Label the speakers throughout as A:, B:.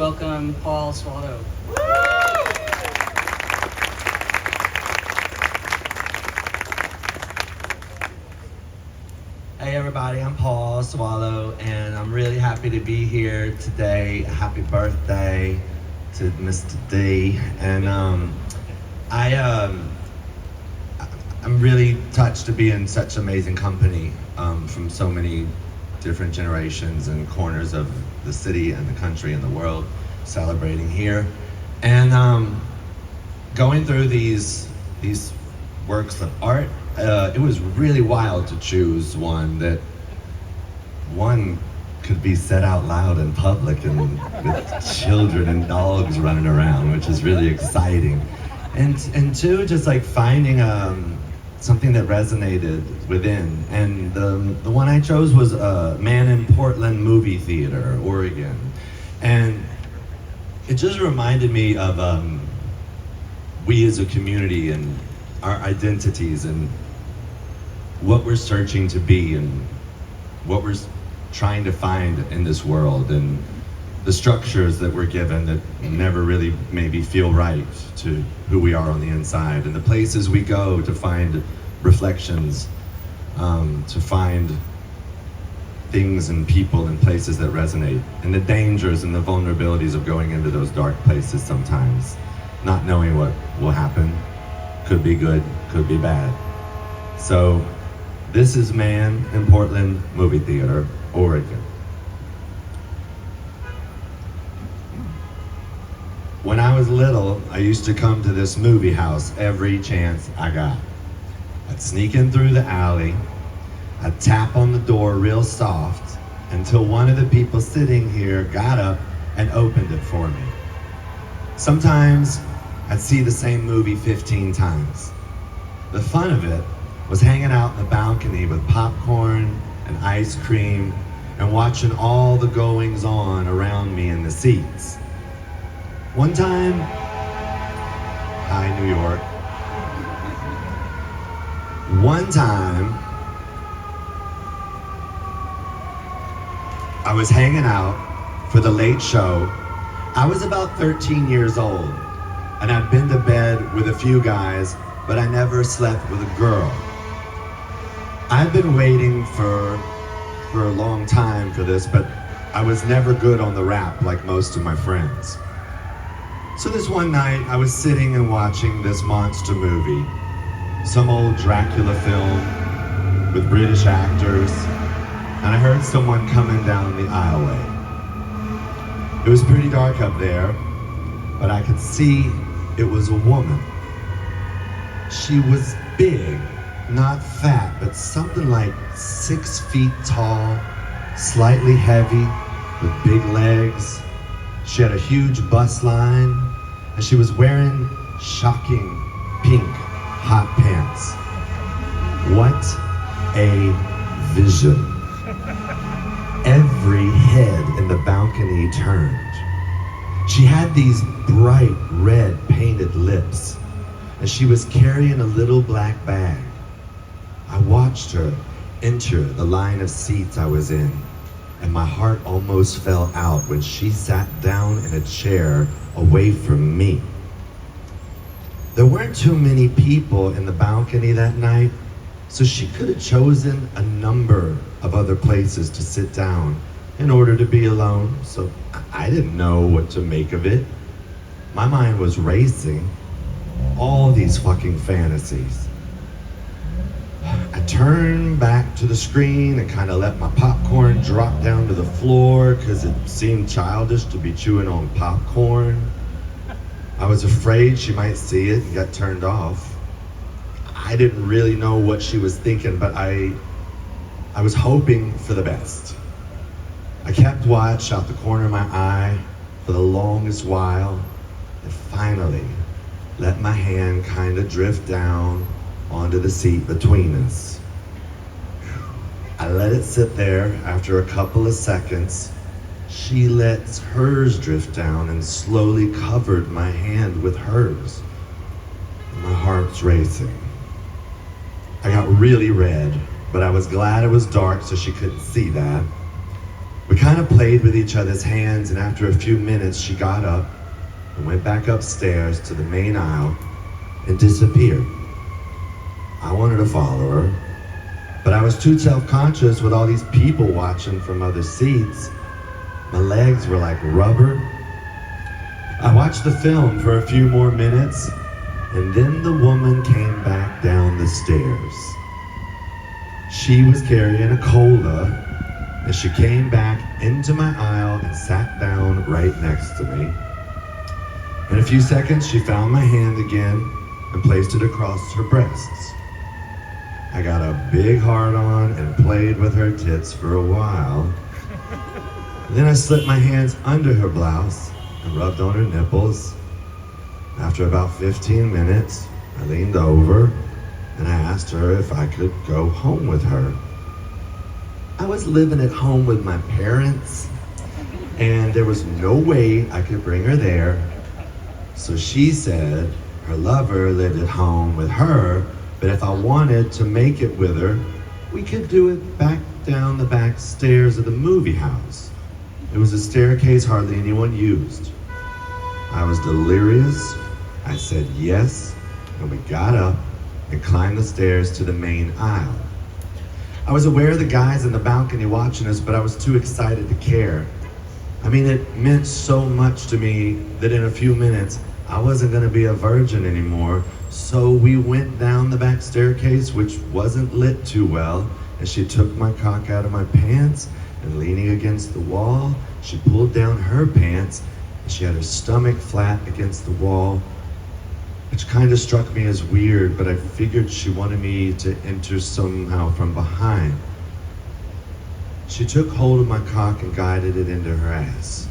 A: welcome Paul Soileau.
B: Hey everybody, I'm Paul Soileau, and I'm really happy to be here today. Happy birthday to Mr. D. And I'm really touched to be in such amazing company from so many different generations and corners of the city and the country and the world celebrating here. And going through these works of art, it was really wild to choose one that could be said out loud in public and with children and dogs running around, which is really exciting. And two, just like finding something that resonated within. And the one I chose was Man in Portland Movie Theater, Oregon. And it just reminded me of we as a community and our identities and what we're searching to be and what we're trying to find in this world, and the structures that we're given that never really maybe feel right to who we are on the inside, and the places we go to find reflections, to find things and people and places that resonate, and the dangers and the vulnerabilities of going into those dark places sometimes, not knowing what will happen. Could be good, could be bad. So this is Man in Portland Movie Theater, Oregon. When I was little, I used to come to this movie house every chance I got. I'd sneak in through the alley, I'd tap on the door real soft until one of the people sitting here got up and opened it for me. Sometimes I'd see the same movie 15 times. The fun of it was hanging out in the balcony with popcorn and ice cream and watching all the goings on around me in the seats. One time, hi New York. One time, I was hanging out for the late show. I was about 13 years old, and I'd been to bed with a few guys, but I never slept with a girl. I'd been waiting for a long time for this, but I was never good on the rap like most of my friends. So this one night, I was sitting and watching this monster movie, some old Dracula film with British actors, and I heard someone coming down the aisleway. It was pretty dark up there, but I could see it was a woman. She was big, not fat, but something like 6 feet tall, slightly heavy, with big legs. She had a huge bust line, and she was wearing shocking pink hot pants. What a vision. Every head in the balcony turned. She had these bright red painted lips, and she was carrying a little black bag. I watched her enter the line of seats I was in, and my heart almost fell out when she sat down in a chair away from me. There weren't too many people in the balcony that night, so she could have chosen a number of other places to sit down in order to be alone, so I didn't know what to make of it. My mind was racing. All these fucking fantasies. I turned back to the screen and kind of let my popcorn drop down to the floor because it seemed childish to be chewing on popcorn. I was afraid she might see it and get turned off. I didn't really know what she was thinking, but I was hoping for the best. I kept watch out the corner of my eye for the longest while, and finally let my hand kind of drift down onto the seat between us. I let it sit there. After a couple of seconds, she lets hers drift down and slowly covered my hand with hers. My heart's racing. I got really red, but I was glad it was dark so she couldn't see that. We kind of played with each other's hands, and after a few minutes, she got up and went back upstairs to the main aisle and disappeared. I wanted to follow her, but I was too self-conscious with all these people watching from other seats. My legs were like rubber. I watched the film for a few more minutes, and then the woman came back down the stairs. She was carrying a cola, and she came back into my aisle and sat down right next to me. In a few seconds, she found my hand again and placed it across her breasts. I got a big heart on and played with her tits for a while. Then I slipped my hands under her blouse and rubbed on her nipples. After about 15 minutes, I leaned over and I asked her if I could go home with her. I was living at home with my parents, and there was no way I could bring her there. So she said her lover lived at home with her, but if I wanted to make it with her, we could do it back down the back stairs of the movie house. It was a staircase hardly anyone used. I was delirious. I said yes, and we got up and climbed the stairs to the main aisle. I was aware of the guys in the balcony watching us, but I was too excited to care. I mean, it meant so much to me that in a few minutes, I wasn't gonna be a virgin anymore. So we went down the back staircase, which wasn't lit too well, and she took my cock out of my pants, and leaning against the wall, she pulled down her pants, and she had her stomach flat against the wall, which kind of struck me as weird, but I figured she wanted me to enter somehow from behind. She took hold of my cock and guided it into her ass.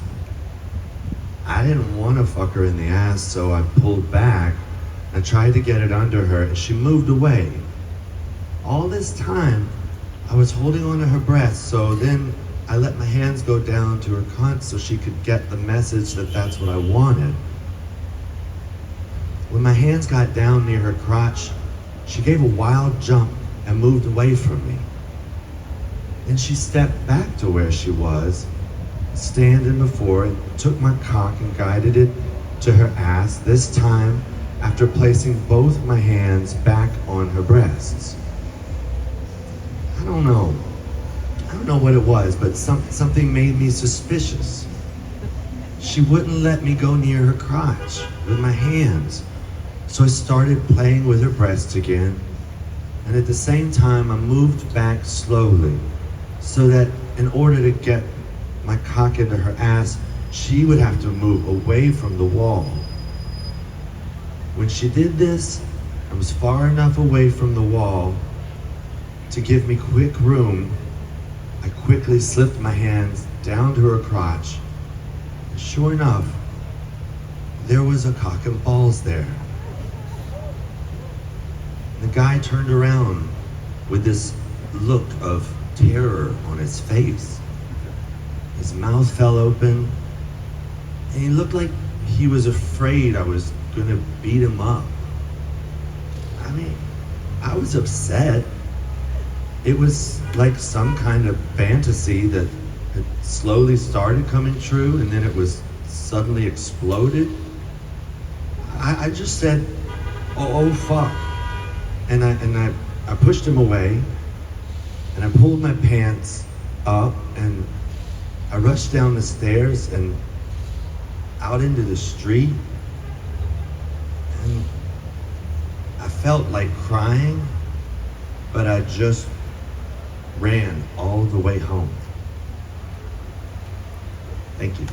B: I didn't want to fuck her in the ass, so I pulled back and tried to get it under her, and she moved away. All this time, I was holding onto her breast, so then I let my hands go down to her cunt so she could get the message that that's what I wanted. When my hands got down near her crotch, she gave a wild jump and moved away from me. Then she stepped back to where she was, standing before it, took my cock and guided it to her ass, this time after placing both my hands back on her breasts. I don't know what it was, but something made me suspicious. She wouldn't let me go near her crotch with my hands. So I started playing with her breasts again, and at the same time I moved back slowly so that in order to get my cock into her ass, she would have to move away from the wall. When she did this, I was far enough away from the wall to give me quick room. I quickly slipped my hands down to her crotch, and sure enough, there was a cock and balls there. The guy turned around with this look of terror on his face. His mouth fell open, and he looked like he was afraid I was gonna beat him up. I mean, I was upset. It was like some kind of fantasy that had slowly started coming true, and then it was suddenly exploded. I just said, oh fuck. And I pushed him away, and I pulled my pants up, and I rushed down the stairs and out into the street, and I felt like crying, but I just ran all the way home. Thank you.